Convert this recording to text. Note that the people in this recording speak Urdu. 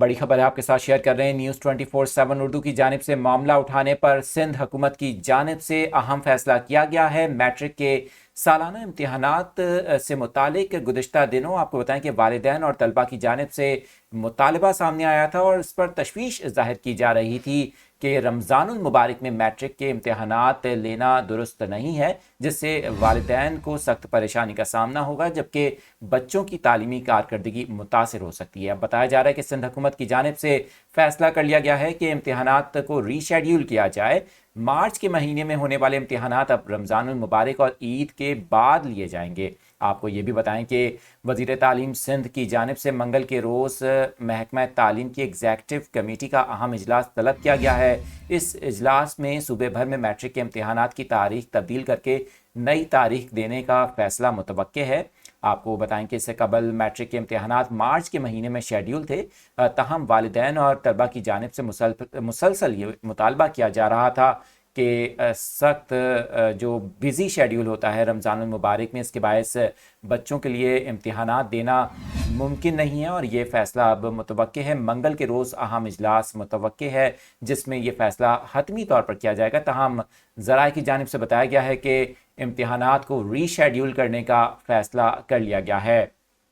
بڑی خبر ہے آپ کے ساتھ شیئر کر رہے ہیں نیوز 24/7 اردو کی جانب سے۔ معاملہ اٹھانے پر سندھ حکومت کی جانب سے اہم فیصلہ کیا گیا ہے۔ میٹرک کے سالانہ امتحانات سے متعلق گزشتہ دنوں آپ کو بتائیں کہ والدین اور طلبہ کی جانب سے مطالبہ سامنے آیا تھا اور اس پر تشویش ظاہر کی جا رہی تھی کہ رمضان المبارک میں میٹرک کے امتحانات لینا درست نہیں ہے، جس سے والدین کو سخت پریشانی کا سامنا ہوگا، جبکہ بچوں کی تعلیمی کارکردگی متاثر ہو سکتی ہے۔ اب بتایا جا رہا ہے کہ سندھ حکومت کی جانب سے فیصلہ کر لیا گیا ہے کہ امتحانات کو ری شیڈیول کیا جائے۔ مارچ کے مہینے میں ہونے والے امتحانات اب رمضان المبارک اور عید کے بعد لیے جائیں گے۔ آپ کو یہ بھی بتائیں کہ وزیر تعلیم سندھ کی جانب سے منگل کے روز محکمہ تعلیم کی ایگزیکٹو کمیٹی کا اہم اجلاس طلب کیا گیا ہے۔ اس اجلاس میں صوبے بھر میں میٹرک کے امتحانات کی تاریخ تبدیل کر کے نئی تاریخ دینے کا فیصلہ متوقع ہے۔ آپ کو بتائیں کہ اس سے قبل میٹرک کے امتحانات مارچ کے مہینے میں شیڈیول تھے، تاہم والدین اور طلبہ کی جانب سے مسلسل یہ مطالبہ کیا جا رہا تھا کہ سخت جو بزی شیڈیول ہوتا ہے رمضان المبارک میں، اس کے باعث بچوں کے لیے امتحانات دینا ممکن نہیں ہے، اور یہ فیصلہ اب متوقع ہے۔ منگل کے روز اہم اجلاس متوقع ہے جس میں یہ فیصلہ حتمی طور پر کیا جائے گا، تاہم ذرائع کی جانب سے بتایا گیا ہے کہ امتحانات کو ری شیڈیول کرنے کا فیصلہ کر لیا گیا ہے۔